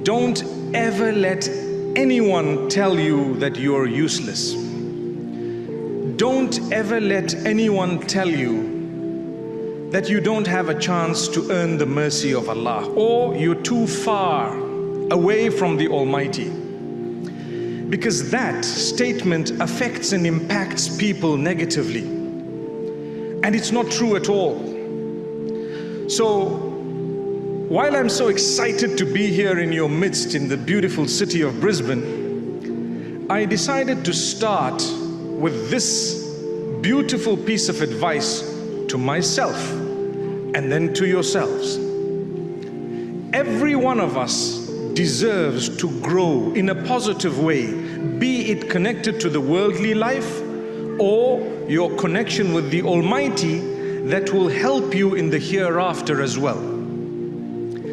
Don't ever let anyone tell you that you're useless. Don't ever let anyone tell you that you don't have a chance to earn the mercy of Allah, or you're too far away from the Almighty. Because that statement affects and impacts people negatively. And it's not true at all. So, while I'm so excited to be here in your midst in the beautiful city of Brisbane, I decided to start with this beautiful piece of advice to myself and then to yourselves. Every one of us deserves to grow in a positive way, be it connected to the worldly life or your connection with the Almighty that will help you in the hereafter as well.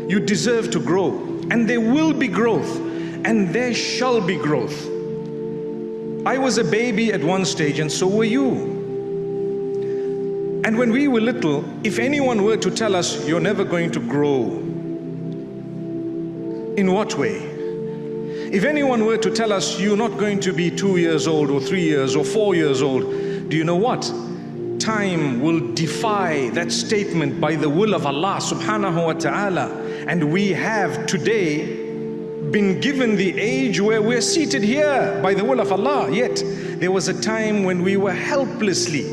You deserve to grow, and there will be growth, and there shall be growth. I was a baby at one stage, and so were you. And when we were little, if anyone were to tell us, you're never going to grow, in what way? If anyone were to tell us, you're not going to be 2 years old, or 3 years, or 4 years old, do you know what? Time will defy that statement by the will of Allah subhanahu wa ta'ala. And we have today been given the age where we're seated here by the will of Allah. Yet there was a time when we were helplessly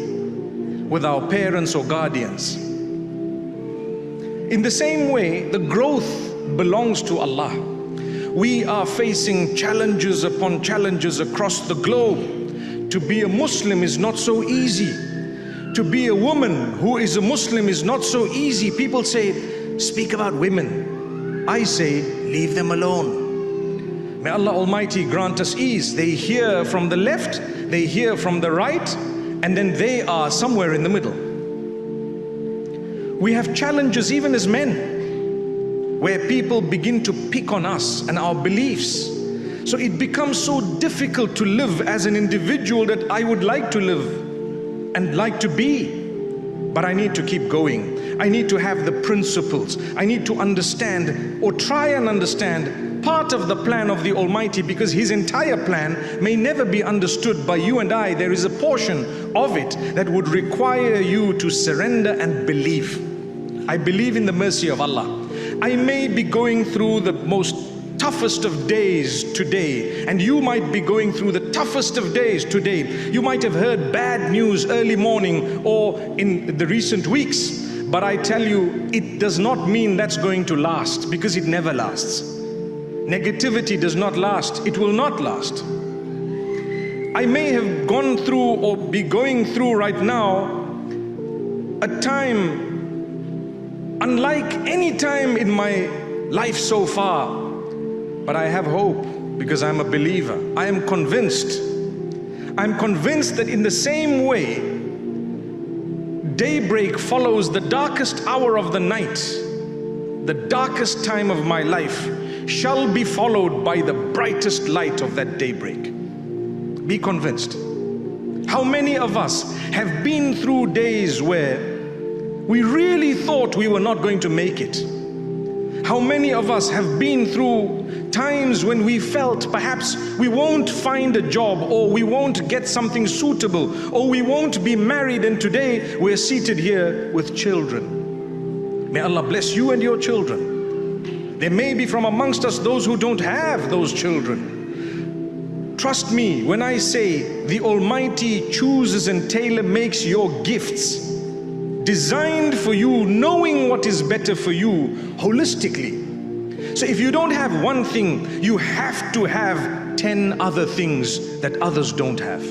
with our parents or guardians. In the same way, the growth belongs to Allah. We are facing challenges upon challenges across the globe. To be a Muslim is not so easy. To be a woman who is a Muslim is not so easy. People say, speak about women. I say, leave them alone. May Allah Almighty grant us ease. They hear from the left, they hear from the right, and then they are somewhere in the middle. We have challenges even as men, where people begin to pick on us and our beliefs. So it becomes so difficult to live as an individual that I would like to live and like to be. But I need to keep going. I need to have the principles. I need to understand or try and understand part of the plan of the Almighty, because His entire plan may never be understood by you and I. There is a portion of it that would require you to surrender and believe. I believe in the mercy of Allah. I may be going through the most toughest of days today, and you might be going through the toughest of days today. You might have heard bad news early morning or in the recent weeks, but I tell you, it does not mean that's going to last, because it never lasts. Negativity does not last. It will not last. I may have gone through or be going through right now a time unlike any time in my life so far. But I have hope because I'm a believer. I am convinced. I'm convinced that in the same way, daybreak follows the darkest hour of the night. The darkest time of my life shall be followed by the brightest light of that daybreak. Be convinced. How many of us have been through days where we really thought we were not going to make it? How many of us have been through times when we felt perhaps we won't find a job, or we won't get something suitable, or we won't be married, and today we're seated here with children. May Allah bless you and your children. There may be from amongst us those who don't have those children. Trust me when I say the Almighty chooses and tailor makes your gifts, designed for you, knowing what is better for you holistically. So if you don't have one thing, you have to have 10 other things that others don't have.